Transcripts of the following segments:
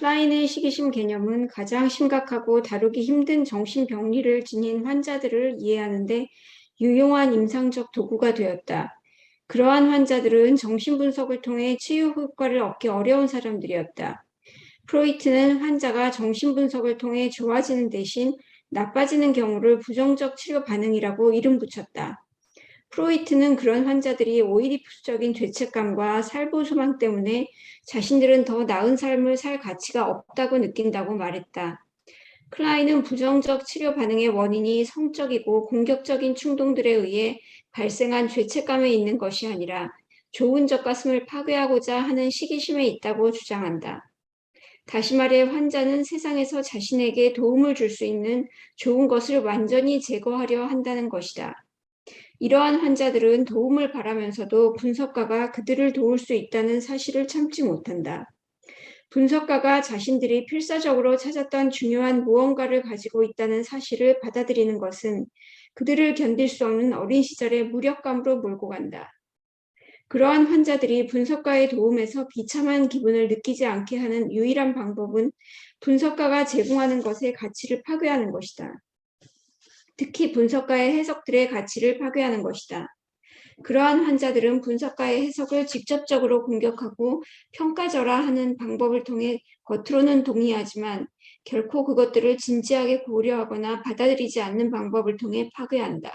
클라인의 시기심 개념은 가장 심각하고 다루기 힘든 정신병리를 지닌 환자들을 이해하는 데 유용한 임상적 도구가 되었다. 그러한 환자들은 정신분석을 통해 치유 효과를 얻기 어려운 사람들이었다. 프로이트는 환자가 정신분석을 통해 좋아지는 대신 나빠지는 경우를 부정적 치료 반응이라고 이름 붙였다. 프로이트는 그런 환자들이 오이디푸스적인 죄책감과 살부 소망 때문에 자신들은 더 나은 삶을 살 가치가 없다고 느낀다고 말했다. 클라인은 부정적 치료 반응의 원인이 성적이고 공격적인 충동들에 의해 발생한 죄책감에 있는 것이 아니라 좋은 적 가슴을 파괴하고자 하는 시기심에 있다고 주장한다. 다시 말해 환자는 세상에서 자신에게 도움을 줄 수 있는 좋은 것을 완전히 제거하려 한다는 것이다. 이러한 환자들은 도움을 바라면서도 분석가가 그들을 도울 수 있다는 사실을 참지 못한다. 분석가가 자신들이 필사적으로 찾았던 중요한 무언가를 가지고 있다는 사실을 받아들이는 것은 그들을 견딜 수 없는 어린 시절의 무력감으로 몰고 간다. 그러한 환자들이 분석가의 도움에서 비참한 기분을 느끼지 않게 하는 유일한 방법은 분석가가 제공하는 것의 가치를 파괴하는 것이다. 특히 분석가의 해석들의 가치를 파괴하는 것이다. 그러한 환자들은 분석가의 해석을 직접적으로 공격하고 평가절하하는 방법을 통해 겉으로는 동의하지만 결코 그것들을 진지하게 고려하거나 받아들이지 않는 방법을 통해 파괴한다.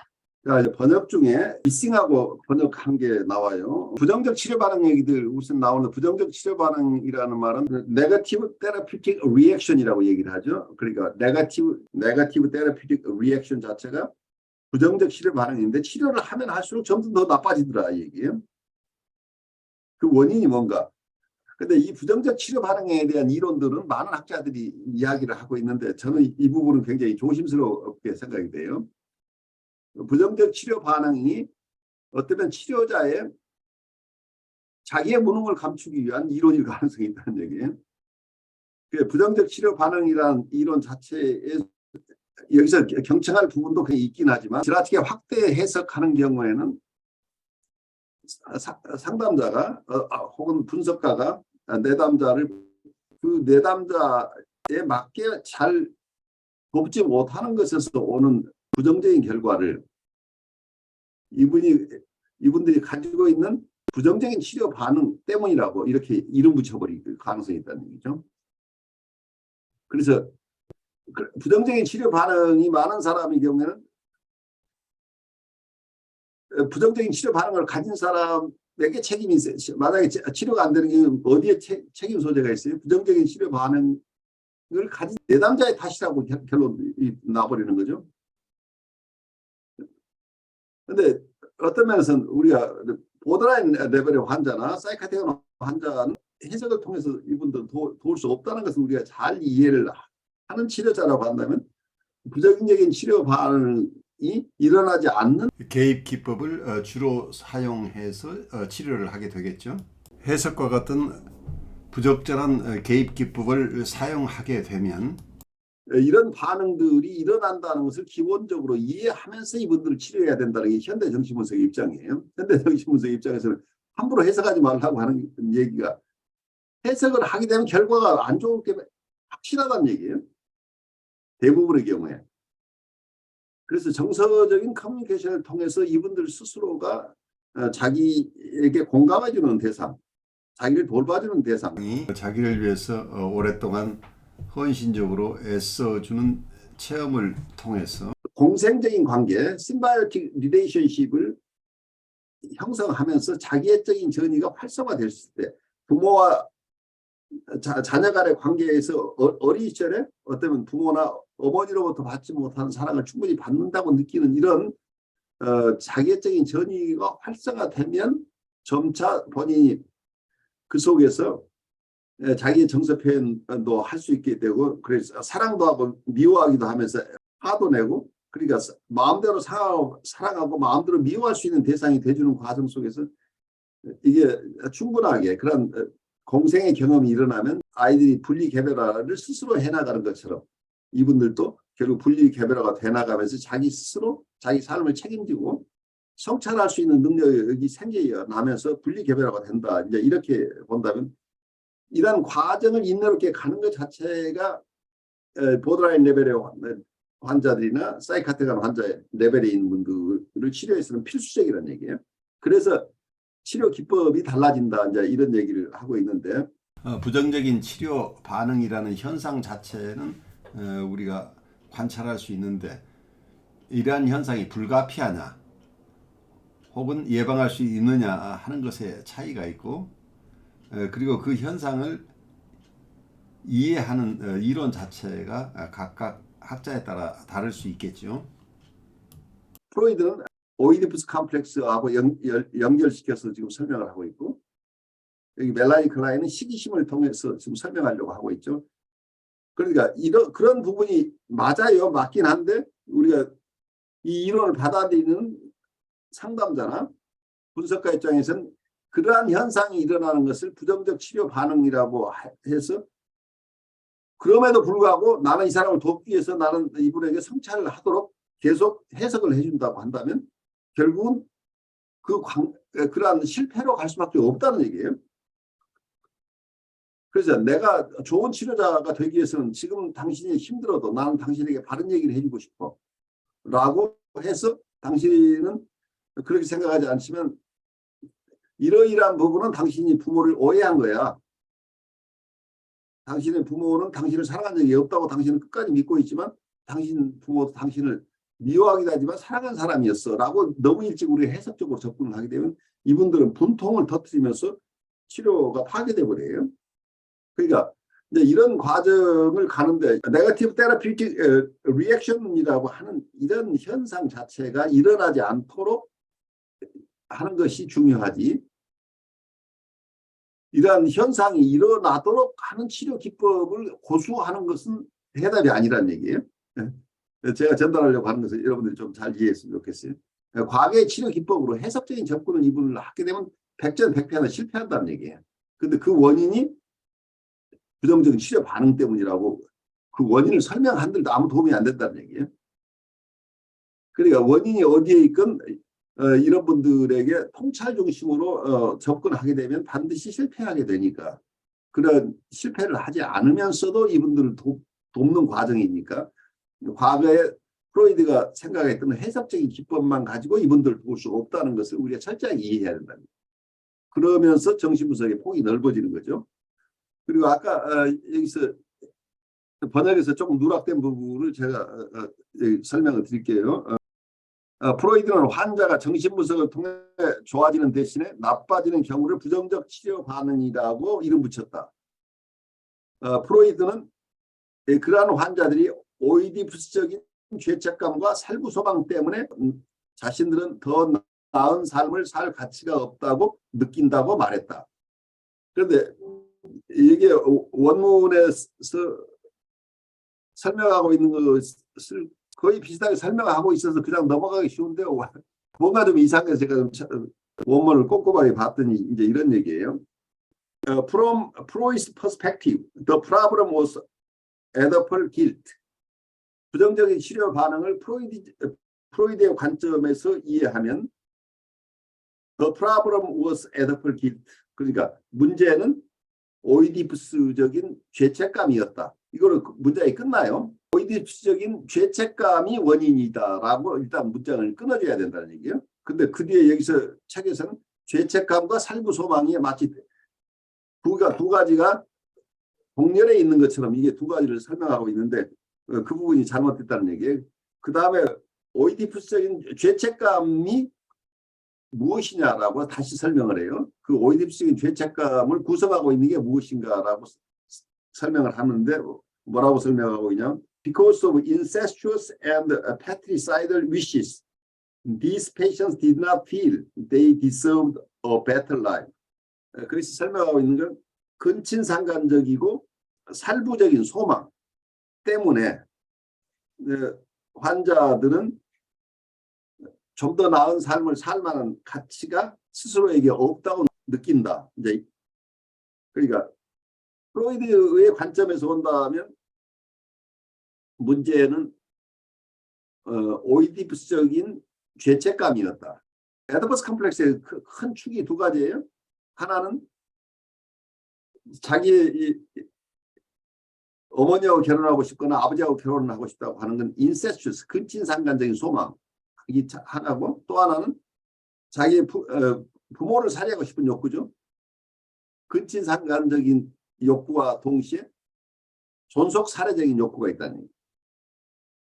자, 이제 번역 중에 미싱하고 번역한 게 나와요. 부정적 치료 반응 얘기들 우선 나오는 부정적 치료 반응이라는 말은 네거티브 테라피틱 리액션이라고 얘기를 하죠. 그러니까 네거티브 테라피틱 리액션 자체가 부정적 치료 반응인데 치료를 하면 할수록 점점 더 나빠지더라 이 얘기예요. 그 원인이 뭔가. 근데 이 부정적 치료 반응에 대한 이론들은 많은 학자들이 이야기를 하고 있는데 저는 이 부분은 굉장히 조심스럽게 생각이 돼요. 부정적 치료 반응이 어쩌면 치료자의 자기의 무능을 감추기 위한 이론일 가능성이 있다는 얘기예요. 부정적 치료 반응이라는 이론 자체에 여기서 경청할 부분도 굉장히 있긴 하지만 지나치게 확대 해석하는 경우에는 상담자가 혹은 분석가가 내담자를 그 내담자에 맞게 잘 돕지 못하는 것에서 오는 부정적인 결과를 이분들이 가지고 있는 부정적인 치료 반응 때문이라고 이렇게 이름 붙여버릴 가능성이 있다는 얘기죠. 그래서 부정적인 치료 반응이 많은 사람의 경우에는 부정적인 치료 반응을 가진 사람에게 책임이 있어요. 만약에 치료가 안 되는 경우는 어디에 책임 소재가 있어요? 부정적인 치료 반응을 가진 내담자의 탓이라고 결론이 나버리는 거죠. 근데 어떤 면에서는 우리가 보더라인 레벨의 환자나 사이카틱한 환자는 해석을 통해서 이분들 도울 수 없다는 것을 우리가 잘 이해를 하는 치료자라고 한다면 부정적인 치료 반응이 일어나지 않는 개입 기법을 주로 사용해서 치료를 하게 되겠죠. 해석과 같은 부적절한 개입 기법을 사용하게 되면 이런 반응들이 일어난다는 것을 기본적으로 이해하면서 이분들을 치료해야 된다는 게 현대정신분석의 입장이에요. 현대정신분석의 입장에서는 함부로 해석하지 말라고 하는 얘기가 해석을 하게 되면 결과가 안 좋을 게 확실하다는 얘기예요. 대부분의 경우에. 그래서 정서적인 커뮤니케이션을 통해서 이분들 스스로가 자기에게 공감해주는 대상, 자기를 돌봐주는 대상이 자기를 위해서 오랫동안 헌신적으로 애써주는 체험을 통해서 공생적인 관계, 심바이오틱 리레이션십을 형성하면서 자기애적인 전이가 활성화될 때 부모와 자녀 간의 관계에서 어린 시절에 어쩌면 부모나 어머니로부터 받지 못하는 사랑을 충분히 받는다고 느끼는 이런 자기애적인 전이가 활성화되면 점차 본인이 그 속에서 자기의 정서 표현도 할 수 있게 되고 그래서 사랑도 하고 미워하기도 하면서 화도 내고 그러니까 마음대로 사랑하고 마음대로 미워할 수 있는 대상이 돼주는 과정 속에서 이게 충분하게 그런 공생의 경험이 일어나면 아이들이 분리개별화를 스스로 해나가는 것처럼 이분들도 결국 분리개별화가 돼나가면서 자기 스스로 자기 삶을 책임지고 성찰할 수 있는 능력이 생겨나면서 분리개별화가 된다. 이제 이렇게 본다면 이런 과정을 인내롭게 가는 것 자체가 보드라인 레벨의 환자들이나 사이카테간 환자 레벨에 있는 분들을 치료해서는 필수적이라는 얘기예요. 그래서 치료 기법이 달라진다, 이제 이런 얘기를 하고 있는데, 부정적인 치료 반응이라는 현상 자체는 우리가 관찰할 수 있는데, 이러한 현상이 불가피하냐 혹은 예방할 수 있느냐 하는 것에 차이가 있고, 그리고 그 현상을 이해하는 이론 자체가 각각 학자에 따라 다를 수 있겠죠. 프로이드는 오이디푸스 컴플렉스하고 연결시켜서 지금 설명을 하고 있고, 여기 멜라니 클라인은 시기심을 통해서 지금 설명하려고 하고 있죠. 그러니까 그런 부분이 맞아요. 맞긴 한데, 우리가 이 이론을 받아들이는 상담자나 분석가 입장에서는 그러한 현상이 일어나는 것을 부정적 치료 반응이라고 해서, 그럼에도 불구하고 나는 이 사람을 돕기 위해서 나는 이분에게 성찰을 하도록 계속 해석을 해준다고 한다면 결국은 그러한 실패로 갈 수밖에 없다는 얘기예요. 그래서 내가 좋은 치료자가 되기 위해서는 지금 당신이 힘들어도 나는 당신에게 바른 얘기를 해주고 싶어 라고 해서, 당신은 그렇게 생각하지 않으면 이러이러한 부분은 당신이 부모를 오해한 거야. 당신의 부모는 당신을 사랑한 적이 없다고 당신은 끝까지 믿고 있지만, 당신 부모도 당신을 미워하기도 하지만 사랑한 사람이었어 라고 너무 일찍 우리가 해석적으로 접근을 하게 되면 이분들은 분통을 터뜨리면서 치료가 파괴돼 버려요. 그러니까 이제 이런 과정을 가는데, 네거티브 테라피틱 리액션이라고 하는 이런 현상 자체가 일어나지 않도록 하는 것이 중요하지, 이러한 현상이 일어나도록 하는 치료 기법을 고수하는 것은 해답이 아니라는 얘기예요. 제가 전달하려고 하는 것을 여러분들이 좀 잘 이해했으면 좋겠어요. 과거의 치료 기법으로 해석적인 접근을 이분을 하게 되면 백전백패나 실패한다는 얘기예요. 근데 그 원인이 부정적인 치료 반응 때문이라고, 그 원인을 설명한들도 아무 도움이 안 된다는 얘기예요. 그러니까 원인이 어디에 있건 이런 분들에게 통찰 중심으로 접근하게 되면 반드시 실패하게 되니까, 그런 실패를 하지 않으면서도 이분들을 돕는 과정이니까, 과거에 프로이드가 생각했던 해석적인 기법만 가지고 이분들을 도울 수 없다는 것을 우리가 철저하게 이해해야 된다. 그러면서 정신분석의 폭이 넓어지는 거죠. 그리고 아까 여기서 번역에서 조금 누락된 부분을 제가 설명을 드릴게요. 프로이드는 환자가 정신분석을 통해 좋아지는 대신에 나빠지는 경우를 부정적 치료 반응이라고 이름 붙였다. 프로이드는 그러한 환자들이 오이디푸스적인 죄책감과 살구 소망 때문에 자신들은 더 나은 삶을 살 가치가 없다고 느낀다고 말했다. 그런데 이게 원문에서 설명하고 있는 것을 거의 비슷하게 설명하고 있어서 그냥 넘어가기 쉬운데, 뭔가 좀 이상해서 제가 좀 원문을 꼼꼼하게 봤더니 이제 이런 얘기예요. From Freud's perspective, the problem was adaptive guilt. 부정적인 치료 반응을 프로이드의 관점에서 이해하면 the problem was adaptive guilt. 그러니까 문제는 오이디푸스적인 죄책감이었다. 이거는 문장이 끝나요. 오이디푸스적인 죄책감이 원인이다라고 일단 문장을 끊어줘야 된다는 얘기예요. 근데 그 뒤에 여기서 책에서는 죄책감과 살구 소망이 마치 두 가지가 동렬에 있는 것처럼 이게 두 가지를 설명하고 있는데, 그 부분이 잘못됐다는 얘기예요. 그 다음에 오이디푸스적인 죄책감이 무엇이냐라고 다시 설명을 해요. 그 오이디푸스적인 죄책감을 구성하고 있는 게 무엇인가라고 설명을 하는데, 뭐라고 설명하고 있냐? Because of incestuous and patricidal wishes, these patients did not feel they deserved a better life. 그래서 설명하고 있는 건 근친상간적이고 살부적인 소망 때문에 환자들은 좀 더 나은 삶을 살 만한 가치가 스스로에게 없다고 느낀다. 이제 그러니까 프로이드의 관점에서 본다면 문제는 오이디푸스적인 죄책감이었다. 에디퍼스 컴플렉스의 큰 축이 두 가지예요. 하나는 자기 어머니하고 결혼하고 싶거나 아버지하고 결혼을 하고 싶다고 하는 건 인세스추스, 근친상간적인 소망. 이게 하나고, 또 하나는 자기 부모를 살해하고 싶은 욕구죠. 근친상간적인 욕구와 동시에 존속 살해적인 욕구가 있다는 얘기예요.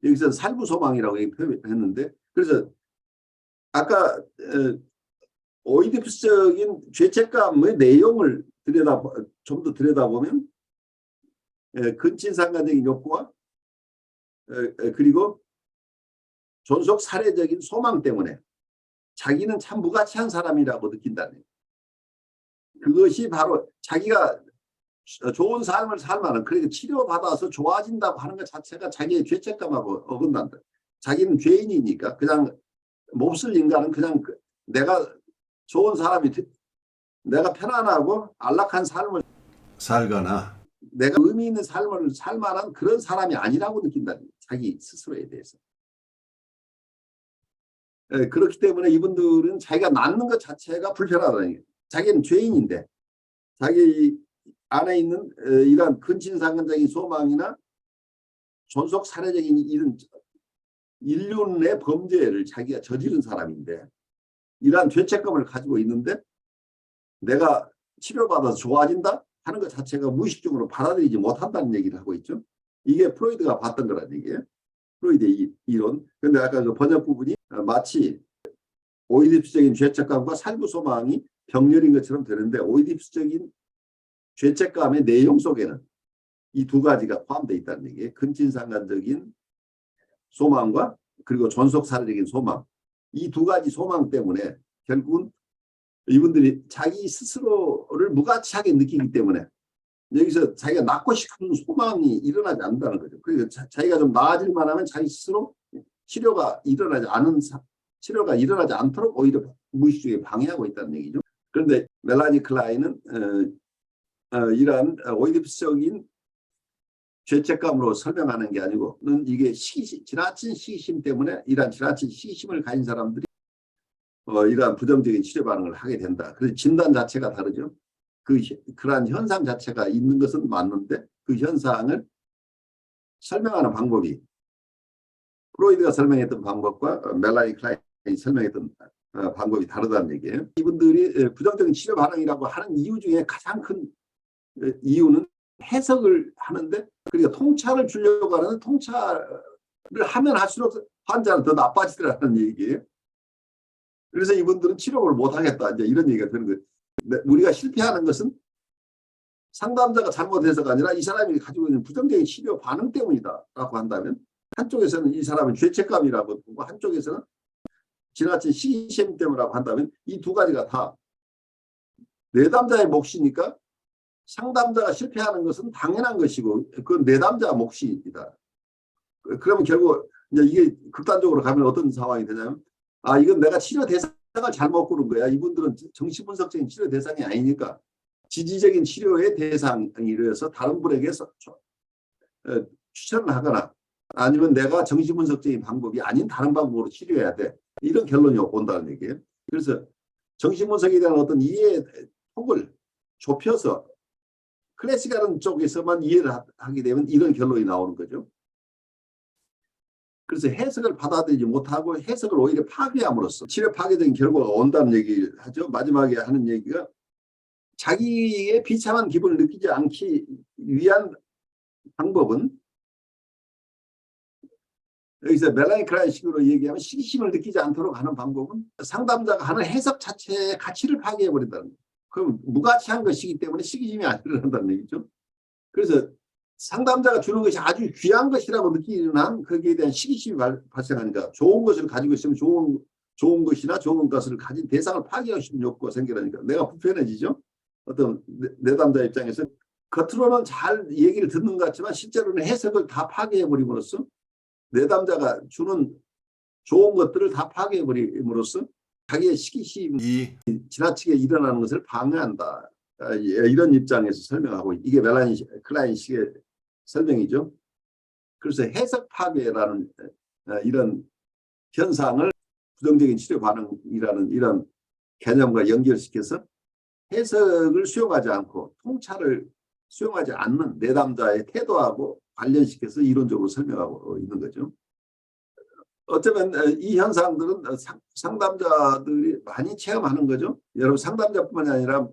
여기서 살부소망이라고 표현했는데, 그래서 아까 오이디푸스적인 죄책감의 내용을 좀 더 들여다보면 근친상간적인 욕구와 그리고 존속 살해적인 소망 때문에 자기는 참 무가치한 사람이라고 느낀다는 거예요. 그것이 바로 자기가 좋은 삶을 살만한, 그러니까 치료받아서 좋아진다고 하는 것 자체가 자기의 죄책감하고 어긋난다. 자기는 죄인이니까 그냥 몹쓸 인간은 그냥 내가 좋은 사람이, 내가 편안하고 안락한 삶을 살거나 내가 의미 있는 삶을 살 만한 그런 사람이 아니라고 느낀다는 거예요. 자기 스스로에 대해서. 그렇기 때문에 이분들은 자기가 낳는 것 자체가 불편하다는 거예요. 자기는 죄인인데 자기 안에 있는 이러한 근친상간적인 소망이나 존속 살해적인 이런 인륜의 범죄를 자기가 저지른 사람인데 이러한 죄책감을 가지고 있는데 내가 치료받아서 좋아진다 하는 것 자체가 무의식적으로 받아들이지 못한다는 얘기를 하고 있죠. 이게 프로이드가 봤던 거란 얘기예요. 프로이드의 이론. 그런데 아까 그 번역 부분이 마치 오이디푸스적인 죄책감과 살부소망이 병렬인 것처럼 되는데, 오이디푸스적인 죄책감의 내용 속에는 이 두 가지가 포함되어 있다는 얘기예요. 근친상간적인 소망과 그리고 존속살해적인 소망. 이 두 가지 소망 때문에 결국은 이분들이 자기 스스로를 무가치하게 느끼기 때문에 여기서 자기가 낳고 싶은 소망이 일어나지 않는다는 거죠. 그러니까 자기가 좀 나아질만 하면 자기 스스로 치료가 일어나지 않도록 오히려 무의식적으로 방해하고 있다는 얘기죠. 그런데 멜라니 클라인은 이러한 오이디푸스적인 죄책감으로 설명하는 게 아니고 이게 지나친 시기심 때문에 이러한 지나친 시기심을 가진 사람들이 이러한 부정적인 치료 반응을 하게 된다. 그래서 진단 자체가 다르죠. 그러한 현상 자체가 있는 것은 맞는데 그 현상을 설명하는 방법이 프로이드가 설명했던 방법과 멜라니 클라인이 설명했던 방법이 다르다는 얘기예요. 이분들이 부정적인 치료 반응이라고 하는 이유 중에 가장 큰 이유는 해석을 하는데, 그러니까 통찰을 주려고 하는데 통찰을 하면 할수록 환자는 더 나빠지더라는 얘기예요. 그래서 이분들은 치료를 못하겠다, 이제 이런 얘기가 되는 거예요. 우리가 실패하는 것은 상담자가 잘못해서가 아니라 이 사람이 가지고 있는 부정적인 치료 반응 때문이다라고 한다면, 한쪽에서는 이 사람은 죄책감이라고 보고 한쪽에서는 지나친 시기심 때문이라고 한다면 이 두 가지가 다 내담자의 몫이니까 상담자가 실패하는 것은 당연한 것이고 그건 내담자 몫이다. 그러면 결국 이제 이게 극단적으로 가면 어떤 상황이 되냐면, 이건 내가 치료 대상을 잘못 고른 거야. 이분들은 정신분석적인 치료 대상이 아니니까 지지적인 치료의 대상이라서 다른 분에게 추천을 하거나 아니면 내가 정신분석적인 방법이 아닌 다른 방법으로 치료해야 돼. 이런 결론이 온다는 얘기예요. 그래서 정신분석에 대한 어떤 이해의 폭을 좁혀서 클래식한 쪽에서만 이해를 하게 되면 이런 결론이 나오는 거죠. 그래서 해석을 받아들이지 못하고 해석을 오히려 파괴함으로써 치료 파괴적인 결과가 온다는 얘기를 하죠. 마지막에 하는 얘기가 자기의 비참한 기분을 느끼지 않기 위한 방법은, 여기서 멜라니 클라인식으로 얘기하면 시기심을 느끼지 않도록 하는 방법은 상담자가 하는 해석 자체의 가치를 파괴해버린다는 거예요. 그럼 무가치한 것이기 때문에 시기심이 안 일어난다는 얘기죠. 그래서 상담자가 주는 것이 아주 귀한 것이라고 느끼는 한 거기에 대한 시기심이 발생하니까 좋은 것을 가지고 있으면 좋은 것이나 좋은 것을 가진 대상을 파괴하고 싶은 욕구가 생겨나니까 내가 불편해지죠. 어떤 내담자 입장에서 겉으로는 잘 얘기를 듣는 것 같지만 실제로는 해석을 다 파괴해버림으로써 내담자가 주는 좋은 것들을 다 파괴해버림으로써 자기의 시기심이 지나치게 일어나는 것을 방해한다. 이런 입장에서 설명하고, 이게 멜라니 클라인식의 설명이죠. 그래서 해석 파괴라는 이런 현상을 부정적인 치료 반응이라는 이런 개념과 연결시켜서 해석을 수용하지 않고 통찰을 수용하지 않는 내담자의 태도하고 관련시켜서 이론적으로 설명하고 있는 거죠. 어쩌면 이 현상들은 상담자들이 많이 체험하는 거죠. 여러분 상담자뿐만이 아니라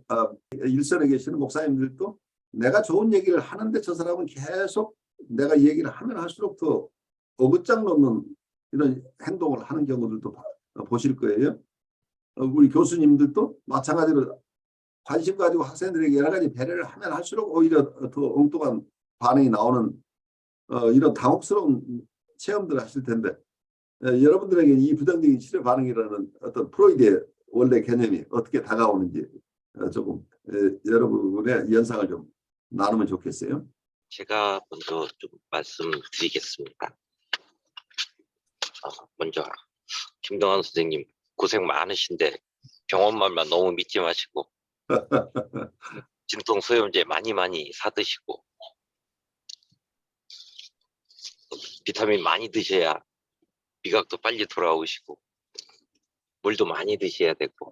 일선에 계시는 목사님들도 내가 좋은 얘기를 하는데 저 사람은 계속 내가 얘기를 하면 할수록 더 어긋장 놓는 이런 행동을 하는 경우들도 보실 거예요. 우리 교수님들도 마찬가지로 관심 가지고 학생들에게 여러 가지 배려를 하면 할수록 오히려 더 엉뚱한 반응이 나오는 이런 당혹스러운 체험들을 하실 텐데 여러분들에게 이 부정적인 치료 반응이라는 어떤 프로이드의 원래 개념이 어떻게 다가오는지 조금 여러분의 연상을 좀 나누면 좋겠어요. 제가 먼저 좀 말씀드리겠습니다. 먼저 김동환 선생님 고생 많으신데 병원 말만 너무 믿지 마시고 진통소염제 많이 사드시고 비타민 많이 드셔야 미각도 빨리 돌아오시고 물도 많이 드셔야 되고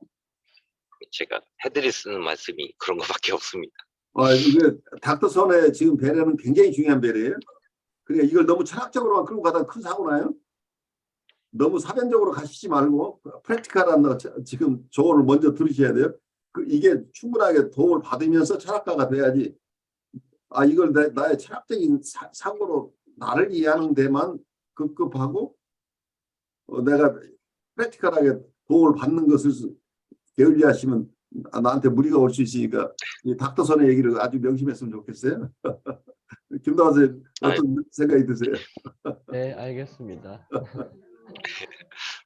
제가 해드릴 수 있는 말씀이 그런 것밖에 없습니다. 이게 닥터 손의 지금 배려는 굉장히 중요한 배려예요. 그러니까 이걸 너무 철학적으로만 끌고 가다가 큰 사고 나요. 너무 사변적으로 가시지 말고 프랙티컬한 지금 조언을 먼저 들으셔야 돼요. 이게 충분하게 도움을 받으면서 철학가가 돼야지. 이걸 나의 철학적인 사고로 나를 이해하는 데만 급급하고 내가 프랙티컬하게 도움을 받는 것을 게을리하시면 나한테 무리가 올 수 있으니까 이 닥터선의 얘기를 아주 명심했으면 좋겠어요. 김다원 선생님 어떤 생각이 드세요? 네, 알겠습니다.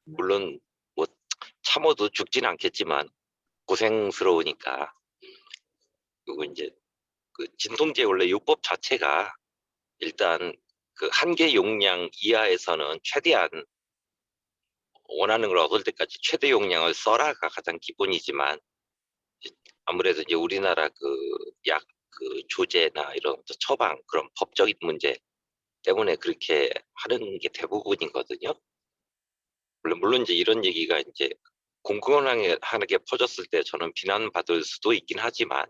물론 뭐 참어도 죽진 않겠지만 고생스러우니까 그리고 이제 그 진통제 원래 요법 자체가 일단 그 한계 용량 이하에서는 최대한 원하는 걸 얻을 때까지 최대 용량을 써라가 가장 기본이지만 아무래도 이제 우리나라 그 조제나 이런 처방 그런 법적인 문제 때문에 그렇게 하는 게 대부분이거든요. 물론 이제 이런 얘기가 이제 공공하게 퍼졌을 때 저는 비난받을 수도 있긴 하지만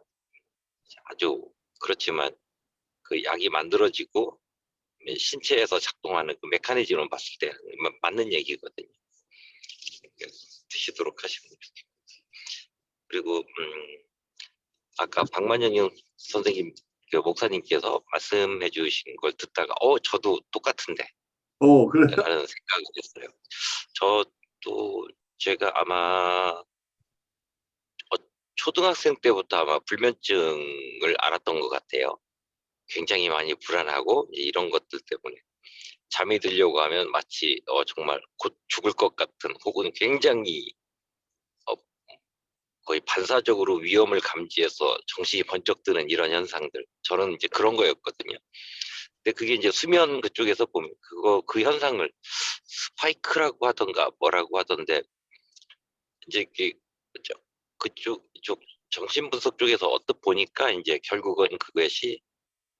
아주 그렇지만 그 약이 만들어지고 신체에서 작동하는 그 메커니즘을 봤을 때 맞는 얘기거든요. 드시도록 하시면 좋겠고 그리고 아까 박만영 선생님 그 목사님께서 말씀해 주신 걸 듣다가 저도 똑같은데 그래요? 라는 생각이 했어요. 저도 제가 아마 초등학생 때부터 아마 불면증을 앓았던 것 같아요. 굉장히 많이 불안하고 이런 것들 때문에 잠이 들려고 하면 마치 정말 곧 죽을 것 같은 혹은 굉장히 거의 반사적으로 위험을 감지해서 정신이 번쩍 드는 이런 현상들 저는 이제 그런 거였거든요. 근데 그게 이제 수면 그쪽에서 보면 그 현상을 스파이크라고 하던가 뭐라고 하던데 이제 그쪽 정신분석 쪽에서 보니까 이제 결국은 그것이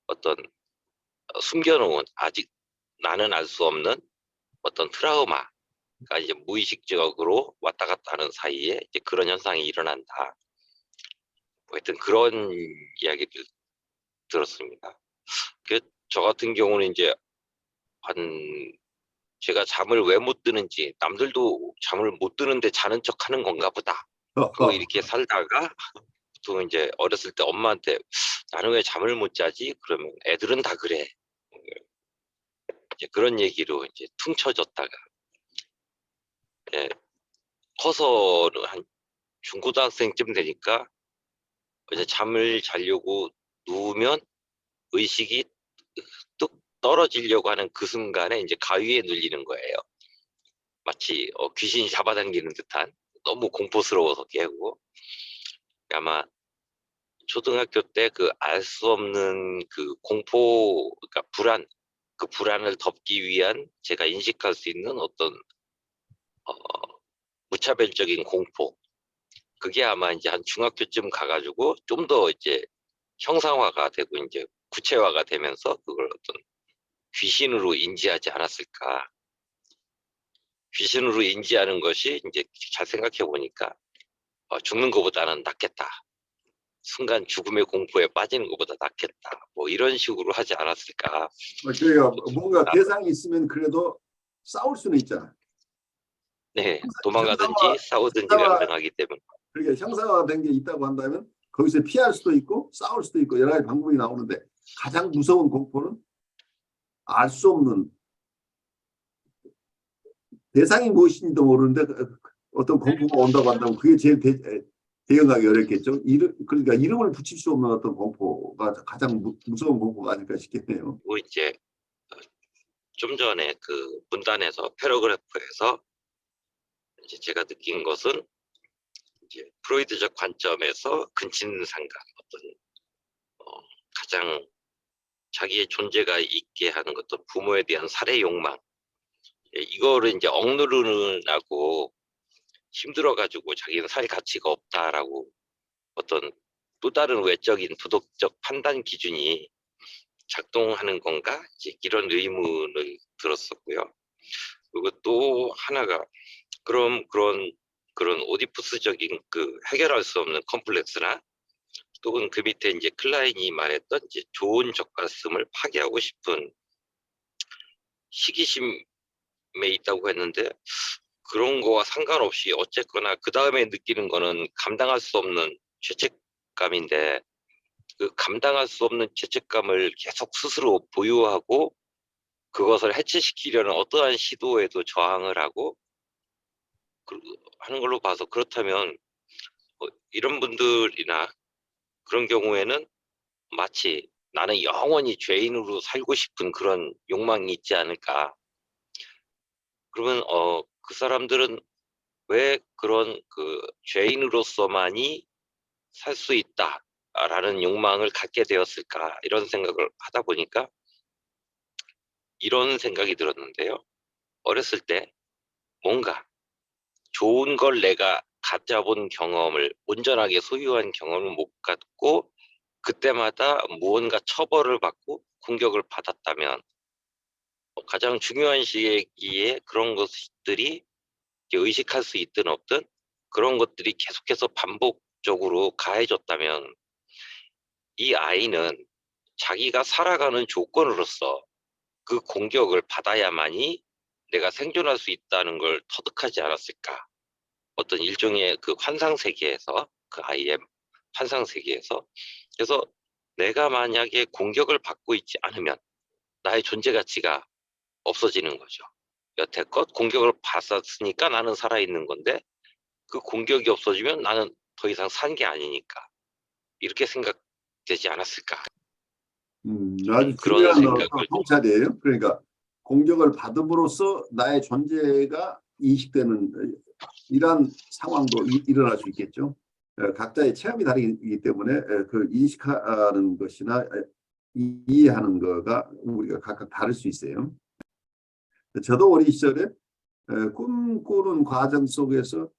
어떤 숨겨놓은 아직 나는 알 수 없는 어떤 트라우마가 이제 무의식적으로 왔다 갔다 하는 사이에 이제 그런 현상이 일어난다. 하여튼 그런 이야기를 들었습니다. 저 같은 경우는 이제 제가 잠을 왜 못 드는지 남들도 잠을 못 드는데 자는 척 하는 건가 보다. 그거 이렇게 살다가 보통 이제 어렸을 때 엄마한테 나는 왜 잠을 못 자지? 그러면 애들은 다 그래. 이제 그런 얘기로 이제 퉁쳐졌다가 커서는 한 중고등학생쯤 되니까 이제 잠을 자려고 누우면 의식이 뚝 떨어지려고 하는 그 순간에 이제 가위에 눌리는 거예요. 마치 귀신이 잡아당기는 듯한 너무 공포스러워서 깨고 아마 초등학교 때 그 알 수 없는 그 공포 그러니까 그 불안을 덮기 위한 제가 인식할 수 있는 어떤 무차별적인 공포 그게 아마 이제 한 중학교쯤 가가지고 좀 더 이제 형상화가 되고 이제 구체화가 되면서 그걸 어떤 귀신으로 인지하지 않았을까. 귀신으로 인지하는 것이 이제 잘 생각해 보니까 죽는 것보다는 낫겠다. 순간 죽음의 공포에 빠지는 것보다 낫겠다. 뭐 이런 식으로 하지 않았을까. 그러니까 뭔가 대상이 있으면 그래도 싸울 수는 있잖아. 네, 도망가든지 싸우든지가 형사와 가능하기 때문에. 그러니까 형사화된 게 있다고 한다면 거기서 피할 수도 있고 싸울 수도 있고 여러 가지 방법이 나오는데 가장 무서운 공포는 알 수 없는 대상이 무엇인지도 모르는데 어떤 공포가 온다고 한다면 그게 제일 대응하기 어렵겠죠. 그러니까 이름을 붙일 수 없는 어떤 공포가 가장 무서운 공포가 아닐까 싶겠네요. 그리고 이제 좀 전에 그 문단에서 패러그래프에서 이제 제가 느낀 것은 이제 프로이드적 관점에서 근친상간 어떤 가장 자기의 존재가 있게 하는 것도 부모에 대한 살해 욕망, 이거를 이제 억누르느라고 힘들어가지고 자기는 살 가치가 없다라고 어떤 또 다른 외적인 도덕적 판단 기준이 작동하는 건가? 이제 이런 의문을 들었었고요. 그리고 또 하나가 그런 오디푸스적인 그 해결할 수 없는 컴플렉스나 또는 그 밑에 이제 클라인이 말했던 이제 좋은 적가슴을 파괴하고 싶은 시기심에 있다고 했는데 그런 거와 상관없이 어쨌거나 그 다음에 느끼는 거는 감당할 수 없는 죄책감인데 그 감당할 수 없는 죄책감을 계속 스스로 보유하고 그것을 해체시키려는 어떠한 시도에도 저항을 하고 하는 걸로 봐서 그렇다면 이런 분들이나 그런 경우에는 마치 나는 영원히 죄인으로 살고 싶은 그런 욕망이 있지 않을까. 그러면 그 사람들은 왜 그런 그 죄인으로서만이 살 수 있다라는 욕망을 갖게 되었을까 이런 생각을 하다 보니까 이런 생각이 들었는데요. 어렸을 때 뭔가 좋은 걸 내가 가져본 경험을 온전하게 소유한 경험을 못 갖고 그때마다 무언가 처벌을 받고 공격을 받았다면 가장 중요한 시기에 그런 것들이 의식할 수 있든 없든 그런 것들이 계속해서 반복적으로 가해졌다면 이 아이는 자기가 살아가는 조건으로서 그 공격을 받아야만이 내가 생존할 수 있다는 걸 터득하지 않았을까. 어떤 일종의 그 환상세계에서 그 아이의 환상세계에서 그래서 내가 만약에 공격을 받고 있지 않으면 나의 존재 가치가 없어지는 거죠. 여태껏 공격을 받았으니까 나는 살아있는 건데 그 공격이 없어지면 나는 더 이상 산 게 아니니까 이렇게 생각되지 않았을까. 아주 그런 중요한 생각을 통찰이에요. 그러니까 공격을 받음으로써 나의 존재가 인식되는 이러한 상황도 일어날 수 있겠죠. 각자의 체험이 다르기 때문에 그 인식하는 것이나 이해하는 거가 우리가 각각 다를 수 있어요. 저도 어린 시절에 꿈꾸는 과정 속에서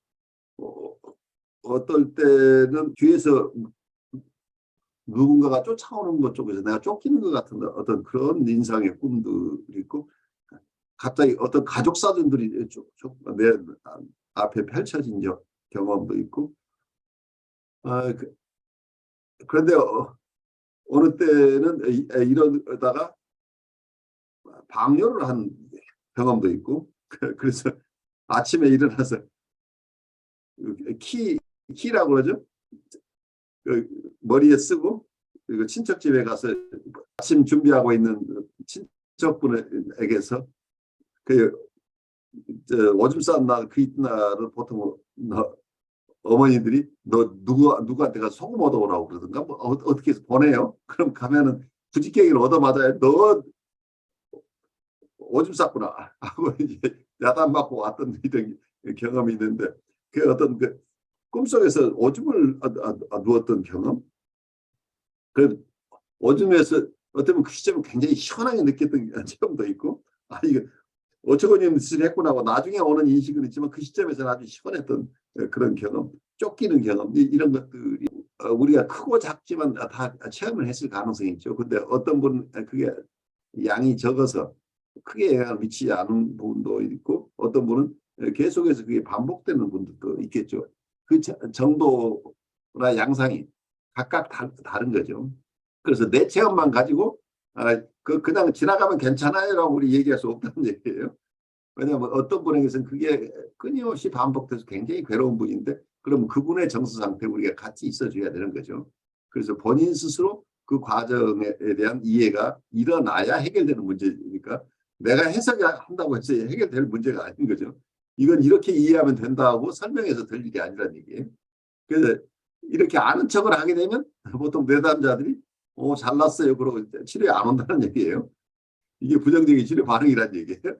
어떨 때는 뒤에서 누군가가 쫓아오는 것 쪽에서 내가 쫓기는 것 같은 어떤 그런 인상의 꿈들이 있고 갑자기 어떤 가족 사진들이 내 앞에 펼쳐진 경험도 있고 그런데 어느 때는 이러다가 방뇨를 한 경험도 있고 그래서 아침에 일어나서 키라고 그러죠. 그 머리에 쓰고 그리고 친척 집에 가서 아침 준비하고 있는 친척분에게서 그 오줌 싼 날 그 이튿날은 보통 어머니들이 너 누구한테 가서 소금 얻어오라고 그러든가 뭐 어떻게 해서 보내요. 그럼 가면은 부지깽이를 얻어맞아요. 너 오줌 쌌구나 하고 이제 야단 맞고 왔던 이런 경험이 있는데 그 어떤 그 꿈속에서 오줌을 누웠던 경험. 그 오줌에서 어쩌면 그 시점을 굉장히 시원하게 느꼈던 체험도 있고 이거 어처구니 짓을 했구나 하고 나중에 오는 인식은 있지만 그 시점에서는 아주 시원했던 그런 경험, 쫓기는 경험 이런 것들이 우리가 크고 작지만 다 체험을 했을 가능성이 있죠. 근데 어떤 분은 그게 양이 적어서 크게 영향을 미치지 않은 부분도 있고 어떤 분은 계속해서 그게 반복되는 분들도 있겠죠. 그 정도나 양상이 각각 다른 거죠. 그래서 내 체험만 가지고 그냥 지나가면 괜찮아요라고 우리 얘기할 수 없다는 얘기예요. 왜냐하면 어떤 분에게서는 그게 끊임없이 반복돼서 굉장히 괴로운 분인데 그럼 그분의 정서 상태에 우리가 같이 있어줘야 되는 거죠. 그래서 본인 스스로 그 과정에 대한 이해가 일어나야 해결되는 문제니까 내가 해석한다고 해서 해결될 문제가 아닌 거죠. 이건 이렇게 이해하면 된다고 설명해서 될 일이 아니란 얘기예요. 그래서 이렇게 아는 척을 하게 되면 보통 내담자들이 잘났어요. 그러고 치료에 안 온다는 얘기예요. 이게 부정적인 치료 반응이란 얘기예요.